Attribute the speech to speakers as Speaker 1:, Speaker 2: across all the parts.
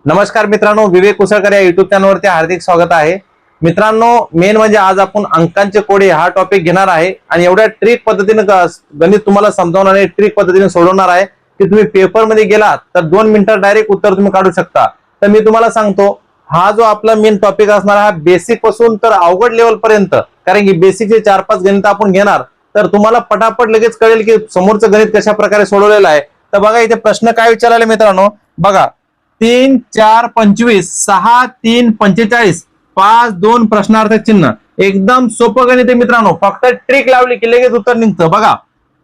Speaker 1: नमस्कार मित्रांनो, विवेक कुसळकर या युट्यूब चॅनलवरती हार्दिक स्वागत आहे. मित्रांनो, मेन म्हणजे आज आपण अंकांचे कोडे हा टॉपिक घेणार आहे आणि एवढ्या ट्रिक पद्धतीने गणित तुम्हाला समजावणार आहे, ट्रिक पद्धतीने सोडवणार आहे की तुम्ही पेपर मध्ये गेलात तर 2 मिनिटात डायरेक्ट उत्तर तुम्ही काढू शकता. तर मी तुम्हाला सांगतो, हा जो आपला मेन टॉपिक असणार हा बेसिक पासून तर अवघड लेवल पर्यंत, कारण की बेसिकचे 4-5 गणित आपण घेणार तर तुम्हाला पटापट लगेच कळेल की समोरचं गणित कशा प्रकारे सोडवलेलं आहे. तर बघा इथे प्रश्न काय विचारले मित्रांनो, बघा 3 4 25 6 3 45 5 2 प्रश्नार्थ चिन्ह. एकदम सोपं गणित आहे मित्रांनो, फक्त ट्रिक लावली की लगेच उत्तर निघतं. बघा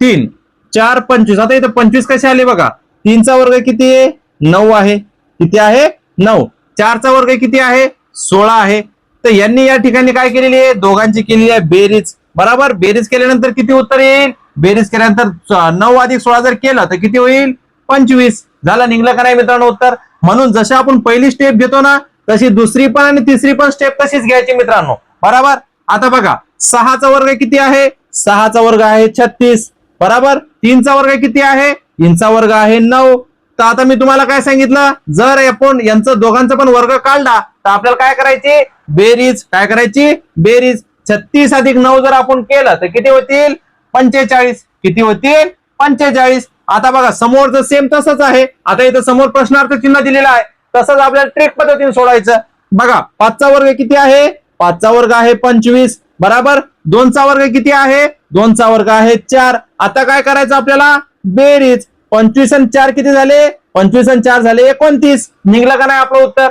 Speaker 1: 3 4 25, आता इथे 25 कसे आले बघा, 3 चा वर्ग किती आहे 9 आहे, किती आहे 9. 4 चा वर्ग किती आहे 16 आहे. तर यांनी या ठिकाणी काय केलेली आहे, दोघांची केलेली आहे बेरीज. बरोबर, बेरीज केल्यानंतर किती उत्तर येईल, बेरीज केल्यानंतर 9 अधिक 16 जर केलं तर किती होईल 25. झालं, निघलं का नाही मित्रांनो उत्तर. म्हणून जशी आपण पहिली स्टेप घेतो ना तशी दुसरी पण आणि तिसरी पण स्टेप तशीच घ्यायची मित्रांनो. बरोबर, आता बघा 6 चा वर्ग किती आहे, 6 चा वर्ग आहे 36. बरोबर, 3 चा वर्ग किती आहे, 3 चा वर्ग आहे 9. तर आता मी तुम्हाला काय सांगितलं, जर आपण यांचं दोघांचा पण वर्ग काढला तर आपल्याला काय करायची बेरीज, काय करायची बेरीज. 36 अधिक 9 जर आपण केलं तर किती होतील 45. किती होतील 45. आता बघा समोरचं सेम तसंच आहे. आता इथं समोर प्रश्नार्थ चिन्ह दिलेलं आहे, तसंच आपल्याला ट्रिक पद्धतीने सोडायचं. बघा 5 चा वर्ग किती आहे, 5 चा वर्ग आहे 25. बरोबर, 2 चा वर्ग किती आहे, 2 चा वर्ग आहे 4. आता काय करायचं आपल्याला बेरीज. 25 आणि 4 किती झाले, 25 आणि 4 झाले 29. निघलं का नाही आपलं उत्तर.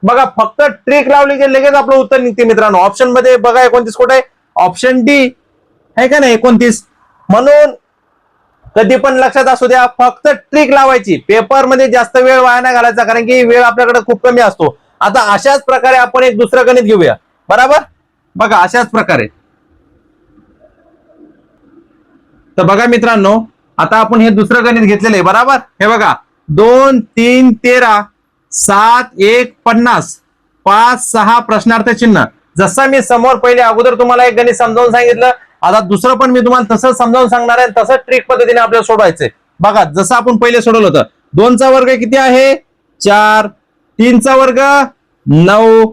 Speaker 1: बघा फक्त ट्रिक लावली की लगेच आपलं उत्तर निघते मित्रांनो. ऑप्शन मध्ये बघा 29 कुठे आहे, ऑप्शन डी आहे का नाही 29. म्हणून कधी पण लक्षात असू द्या, फक्त ट्रिक लावायची, पेपर मध्ये जास्त वेळ वाया नाही घालायचा, कारण की वेळ आपल्याकडे खूप कमी असतो. आता अशाच प्रकारे आपण एक दुसरं गणित घेऊया. बरोबर, बघा अशाच प्रकारे. तर बघा मित्रांनो, आता आपण हे दुसरं गणित घेतलेलं आहे. बरोबर, हे बघा 2 3 13 7 1 50 5 6 प्रश्नार्थ चिन्ह. जसं मी समोर पहिले अगोदर तुम्हाला एक गणित समजावून सांगितलं, आता दुसरं पण मी तुम्हाला तसंच समजावून सांगणार आहे, तसंच ट्रिक पद्धतीने आपल्याला सोडवायचंय. बघा जसं आपण पहिले सोडवलं होतं, 2 चा वर्ग किती आहे 4, 3 चा वर्ग 9,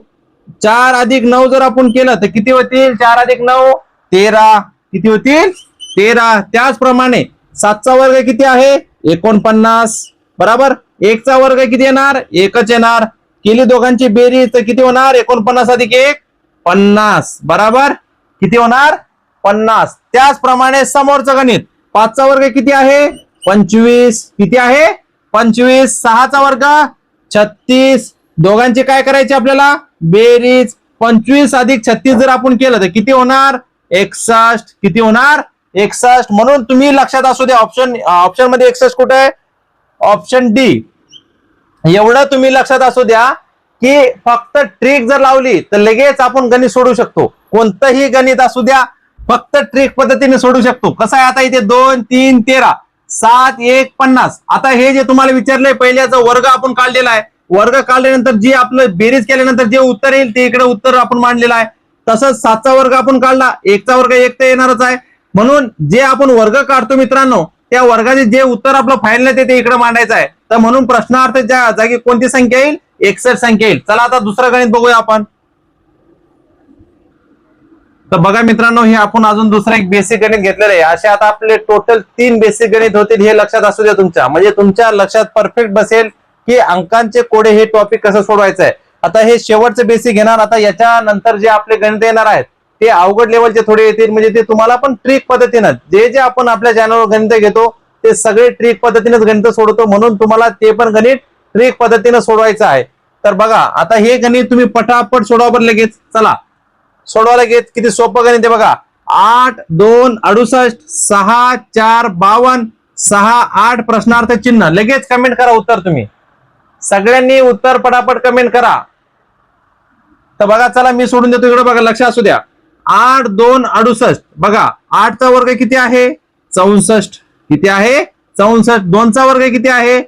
Speaker 1: 4 अधिक 9 जर आपण केलं तर किती होतील 4 अधिक 9 13. किती होतील 13. त्याचप्रमाणे 7 चा वर्ग किती आहे 49. बरोबर, 1 चा वर्ग किती येणार 1च येणार. केली दोघांची बेरीज तर किती होणार 49 अधिक 1 50. बरोबर, किती होणार 50. त्याचप्रमाणे समोरचं गणित 5 चा वर्ग किती आहे 25. किती आहे 25. 6 चा वर्ग 36. दोघांची काय करायची आपल्याला बेरीज. 25 अधिक 36 जर आपण केलं तर किती होणार 61. किती होणार 61. म्हणून तुम्ही लक्षात असू द्या, ऑप्शन मध्ये 61 कुठे आहे, ऑप्शन डी. एवढं तुम्ही लक्षात असू द्या की फक्त ट्रिक जर लावली तर लगेच आपण गणित सोडू शकतो. कोणतंही गणित असू द्या, फक्त ट्रिक पद्धतीने सोडू शकतो. कसं आहे, आता इथे 2 3 13 7 1 50. आता हे जे तुम्हाला विचारलंय पहिल्याचा वर्ग आपण काढलेला आहे, वर्ग काढल्यानंतर जे आपलं बेरीज केल्यानंतर जे उत्तर येईल ते इकडे उत्तर आपण मांडलेलं आहे. तसंच 7 चा वर्ग आपण काढला, 1 चा वर्ग 1 तर येणारच आहे. म्हणून जे आपण वर्ग काढतो मित्रांनो, त्या वर्गाचे जे उत्तर आपलं फायनल येते ते इकडे मांडायचं आहे. तर म्हणून प्रश्नार्थ ज्या जागी कोणती संख्या येईल 61 संख्या येईल. चला आता दुसरं गणित बघूया आपण. तर बघा मित्रांनो, हे आपण अजून दुसरं एक बेसिक गणित घेतलेलं आहे. असे आता आपले टोटल 3 बेसिक गणित होतील. हे लक्षात असू द्या तुमच्या, म्हणजे तुमच्या लक्षात परफेक्ट बसेल की अंकांचे कोडे हे टॉपिक कसं सोडवायचं आहे. आता हे शेवटचं बेसिक घेणार. आता याच्या नंतर जे आपले गणित येणार आहेत ते अवघड लेवलचे थोडे येतील, म्हणजे ते तुम्हाला पण ट्रिक पद्धतीनं जे आपण आपल्या चॅनलवर गणित घेतो ते सगळे ट्रिक पद्धतीनेच गणित सोडवतो. म्हणून तुम्हाला ते पण गणित ट्रिक पद्धतीनं सोडवायचं आहे. तर बघा आता हे गणित तुम्ही पटापट सोडवा बरं लगेच. चला सोडवा लगेच. किती सोपं गणित आहे बघा. 8 2 68 6 4 52 6 8 प्रश्नार्थ चिन्ह. लगेच कमेंट करा उत्तर. तुम्ही सगळ्यांनी उत्तर पटापट कमेंट करा. तर बघा चला मी सोडून देतो इकडे. बघा लक्ष असू द्या, 8 2 68. बघा 8 चा वर्ग किती आहे 64. किती आहे 64. 2 चा वर्ग किती आहे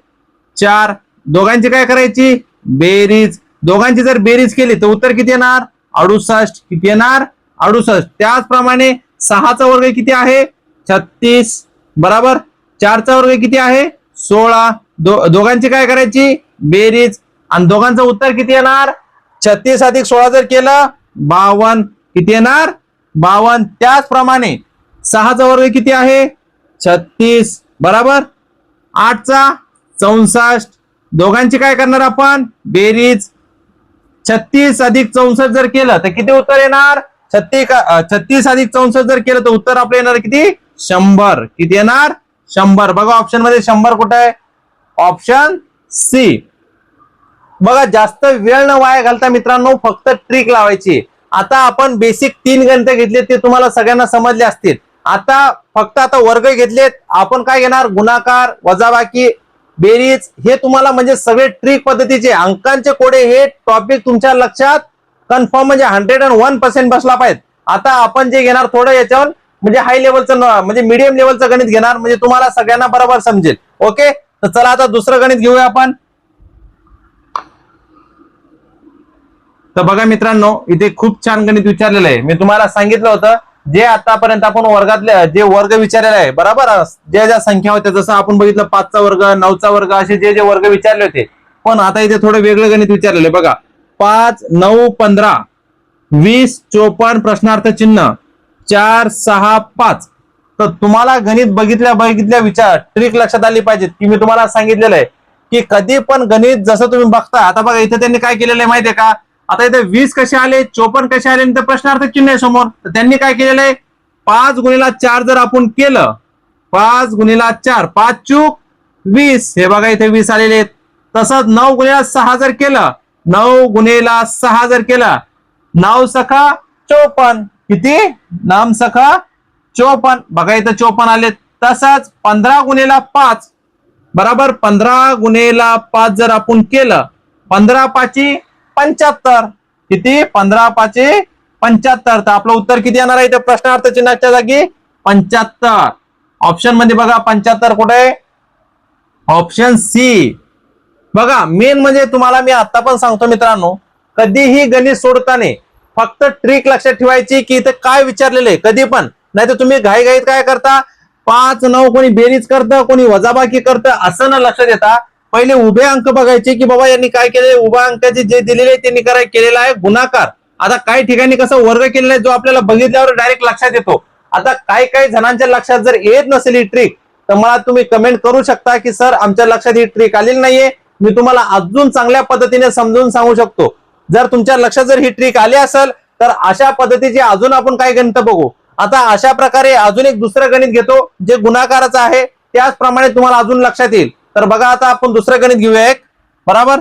Speaker 1: 4. दोघांची काय करायची बेरीज. दोघांची जर बेरीज केली तर उत्तर किती येणार 68. किती येणार 68. त्याचप्रमाणे 6 चा वर्ग किती आहे 36. बरोबर, 4 चा वर्ग किती आहे 16. दोघांची काय करायची बेरीज. आणि दोघांचं उत्तर किती येणार? 36 अधिक 16 जर केलं 52. किती येणार? 52. त्याचप्रमाणे 6चा वर्ग किती आहे? 36 बरोबर. 8चा 64. दोघांची काय करणार आपण? बेरीज. 36 अधिक 64 जर केलं तर किती उत्तर येणार? 36 अधिक 64 जर केलं तर उत्तर आपलं येणार किती? 100. किती येणार? 100. बघा ऑप्शन मध्ये 100 कुठे आहे? Option C. बघा जास्त वेळ न वाया घालता मित्रांनो फक्त ट्रिक लावायची. आता आपण बेसिक 3 गणित घेतले ते तुम्हाला सगळ्यांना समजले असतील. आता वर्ग घेतलेत. आपण काय घेणार? गुणाकार, वजाबाकी, बेरीज. हे तुम्हाला म्हणजे सगळे ट्रिक पद्धतीचे अंकांचे कोडे हे टॉपिक तुमच्या लक्षात कन्फर्म म्हणजे 101% बसला पाहिजे. आता आपण जे घेणार थोडं याच्यावर म्हणजे हाय लेवलचं म्हणजे मीडियम लेवलचं गणित घेणार म्हणजे तुम्हाला सगळ्यांना बरोबर समजेल. ओके, तर चला आता दुसरं गणित घेऊया आपण. तर बघा मित्रांनो इथे खूप छान गणित विचारलेलं आहे. मी तुम्हाला सांगितलं होतं जे आतापर्यंत आपण वर्गातले जे वर्ग विचारलेले आहे बरोबर, ज्या संख्या होत्या जसं आपण बघितलं 5चा वर्ग 9चा वर्ग असे जे वर्ग विचारले होते. पण आता इथे थोडं वेगळं गणित विचारलेलं आहे. बघा 5 9 15 20 54 प्रश्नार्थ चिन्ह 4 6 5. तर तुम्हाला गणित बघितल्या विचार ट्रिक लक्षात आली पाहिजे की मी तुम्हाला सांगितलेलं आहे की कधी पण गणित जसं तुम्ही बघता. आता बघा इथे त्यांनी काय केलेलं आहे माहितीये का? आता इथे 20 कसे आले 54 कसे आले तर प्रश्नार्थ चिन्ह आहे समोर. तर त्यांनी काय केलेलं आहे 5 गुणिला 4 जर आपण केलं 5 गुणिला 4 5 चूक 20. हे बघा इथे 20 आलेले आहेत. तसंच 9 गुणिला 6 जर केलं 9 गुणिला 6 जर केलं 9 सखा 54. किती? नाम सखा 54. बघा इथं 54 आले. तसंच 15 गुणिला 5 बरोबर 15 गुणिला 5 जर आपण केलं 15 5 75. किती? 15 5 75. तर आपलं उत्तर किती येणार आहे? प्रश्नार्थ चिन्हाच्या जागी 75. ऑप्शन मध्ये बघा 75 कुठे आहे? Option C. बघा मेन म्हणजे तुम्हाला मी आता पण सांगतो मित्रांनो कधीही गणित सोडताना फक्त ट्रिक लक्षात ठेवायची की इथे काय विचारलेले कधी पण. नाही तर तुम्ही घाईघाईत काय करता 5 9 कोणी बेरीज करतं कोणी वजाबाकी करतं असं न लक्षात देता पहिले उभे अंक बघायचे की बाबा यांनी काय केले. उभ्या अंकाचे जे दिलेले त्यांनी काय केलेला आहे गुणाकार. आता काही ठिकाणी कसं वर्ग केलेला आहे जो आपल्याला बघितल्यावर डायरेक्ट लक्षात येतो. आता काही जणांच्या लक्षात जर येत नसेल ही ट्रिक तर मला तुम्ही कमेंट करू शकता की सर आमच्या लक्षात ही ट्रिक आलेली नाहीये. मी तुम्हाला अजून चांगल्या पद्धतीने समजून सांगू शकतो. जर तुमच्या लक्षात जर ही ट्रिक आली असेल तर अशा पद्धतीचे अजून आपण काय गणित बघू. आता अशा प्रकारे अजून एक दुसरं गणित घेतो जे गुणाकाराचं आहे त्याचप्रमाणे तुम्हाला अजून लक्षात येईल. तर बघा आता आपण दुसरं गणित घेऊया एक बरोबर.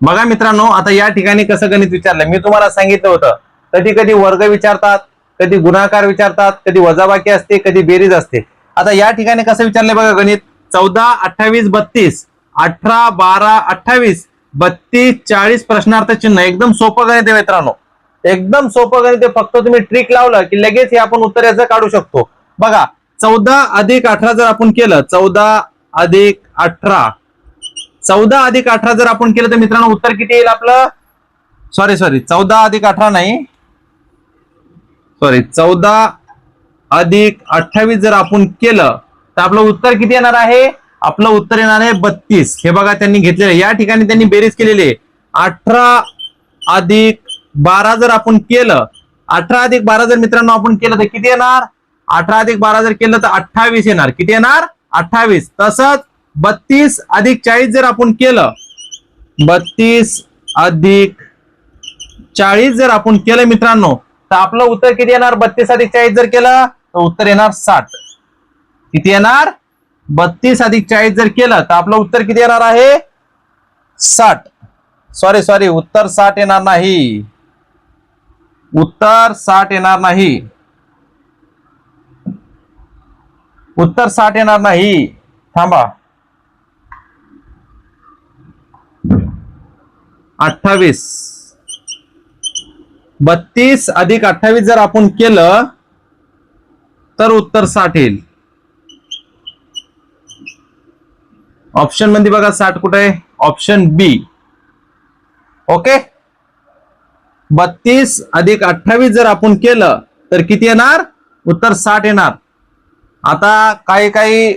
Speaker 1: बघा मित्रांनो आता या ठिकाणी कसं गणित विचारलंय मी तुम्हाला सांगितलं होतं कधी कधी वर्ग विचारतात कधी गुणाकार विचारतात कधी वजाबाकी असते कधी बेरीज असते. आता या ठिकाणी कसं विचारलंय बघा गणित 14 28 32 18 12 28 32 40 प्रश्नार्थ चिन्ह. एकदम सोपं गणित आहे मित्रांनो. एकदम सोपं गणित आहे. फक्त तुम्ही ट्रिक लावलं की लगेच हे आपण उत्तर याचं काढू शकतो. बघा 14 अधिक 18 जर आपण केलं 14 अधिक 18 14 अधिक 18 जर आपण केलं तर मित्रांनो उत्तर किती येईल आपलं? सॉरी 14 अधिक 18 नाही 14 अधिक 28 जर आपण केलं तर आपलं उत्तर किती येणार आहे? आपलं उत्तर येणार आहे 32. हे बघा त्यांनी घेतलेलं या ठिकाणी त्यांनी बेरीज केलेली आहे. 18 अधिक 12 जर आपण केलं 18 अधिक 12 जर मित्रांनो आपण केलं तर किती येणार? 18 अधिक 12 जर केलं तर 28 येणार. किती येणार? 28. तसंच 32 अधिक 40 जर आपण केलं 32 अधिक 40 जर आपण केलं मित्रांनो तर आपलं उत्तर किती येणार? 32 अधिक 40 जर केलं तर उत्तर येणार 60. किती येणार? 32 अधिक 40 जर केलं तर आपलं उत्तर किती येणार आहे? 60. सॉरी उत्तर 60 येणार नाही. उत्तर 60 येणार नाही. उत्तर 60 येणार नाही. थांबा 28 32 अधिक 28 जर आपण केलं तर उत्तर 60 येईल. ऑप्शन मध्ये बघा 60 कुठे आहे? ऑप्शन बी. ओके 32 अधिक 28 जर आपण केलं तर किती येणार? उत्तर 60 येणार. आता काही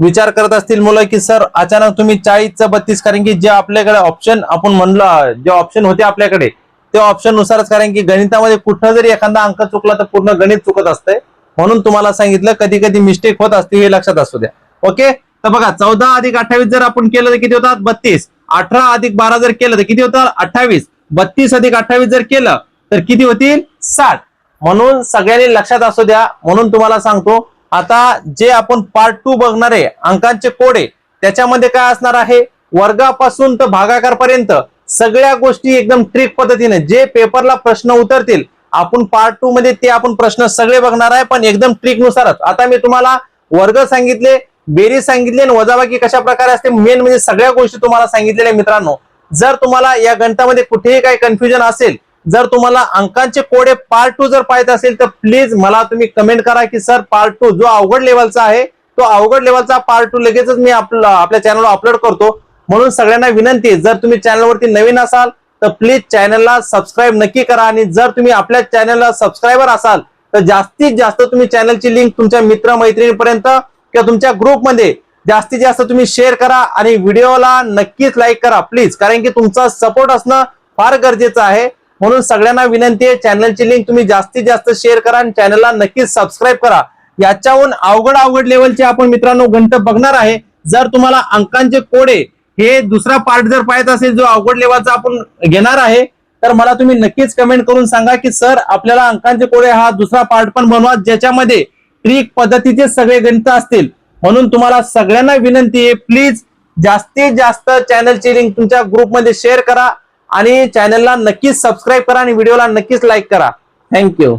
Speaker 1: विचार करत असतील मुलं की सर अचानक तुम्ही 40चं 32, कारण की जे आपल्याकडे ऑप्शन आपण म्हणलं, जे ऑप्शन होते आपल्याकडे त्या ऑप्शन नुसारच, कारण की गणितामध्ये कुठं जरी एखादा अंक चुकला तर पूर्ण गणित चुकत असतंय. म्हणून तुम्हाला सांगितलं कधी कधी मिस्टेक होत असते, हे लक्षात असू द्या. ओके, तर बघा 14 अधिक 28 जर आपण केलं तर किती होतात 32. 18 अधिक 12 जर केलं तर किती होतात 28. 32 अधिक 28 जर केलं तर किती होतील 60. म्हणून सगळ्यांनी लक्षात असू द्या. म्हणून तुम्हाला सांगतो, आता जे आपण पार्ट 2 बघणार आहे अंकांचे कोडे, त्याच्यामध्ये काय असणार आहे, वर्गापासून तर भागाकार पर्यंत सगळ्या गोष्टी एकदम ट्रिक पद्धतीने जे पेपरला प्रश्न उतरतील आपण पार्ट 2 मध्ये ते आपण प्रश्न सगळे बघणार आहे, पण एकदम ट्रिक नुसारच. आता मी तुम्हाला वर्ग सांगितले, बेरीज सांगितली आणि वजाबाकी कशा प्रकारे असते, मेन म्हणजे सगळ्या गोष्टी तुम्हाला सांगितलेल्या मित्रांनो. जर तुम्हाला या गणितामध्ये कुठेही काही कन्फ्युजन असेल, जर तुम्हाला अंकांचे कोडे पार्ट 2 जर पाहायचं असेल तर प्लीज मला तुम्ही कमेंट करा की सर पार्ट 2 जो अवघड लेवलचा आहे तो अवघड लेवलचा पार्ट 2 लगेचच मी आपल्या चॅनलवर अपलोड करतो. म्हणून सगळ्यांना विनंती आहे, जर तुम्ही चॅनलवरती नवीन असाल तर प्लीज चॅनलला सबस्क्राईब नक्की करा, आणि जर तुम्ही आपल्या चॅनलला सबस्क्रायबर असाल तर जास्तीत जास्त तुम्ही चॅनलची लिंक तुमच्या मित्र मैत्रिणीपर्यंत किंवा तुमच्या ग्रुपमध्ये जास्तीत जास्त तुम्ही शेअर करा, आणि व्हिडिओला नक्कीच लाईक करा प्लीज, कारण की तुमचा सपोर्ट असणं फार गरजेचं आहे. म्हणून सगळ्यांना विनंती आहे, चॅनलची लिंक तुम्ही जास्तीत जास्त शेअर करा आणि चॅनलला नक्कीच सबस्क्राईब करा. याच्याहून अवघड लेवलचे आपण मित्रांनो गणित बघणार आहे. जर तुम्हाला अंकांचे कोडे हे दुसरा पार्ट जर पाहायचा असेल जो अवघड लेवलचा आपण घेणार आहे, तर मला तुम्ही नक्कीच कमेंट करून सांगा की सर आपल्याला अंकांचे कोडे हा दुसरा पार्ट पण बनवा, ज्याच्यामध्ये ट्रिक पद्धतीचे सगळे गणित असतील. म्हणून तुम्हाला सगळ्यांना विनंती आहे, प्लीज जास्तीत जास्त चॅनलची लिंक तुमच्या ग्रुपमध्ये शेअर करा आणि चॅनलला नक्कीच सबस्क्राईब करा आणि व्हिडिओला नक्कीच लाईक करा. थँक्यू.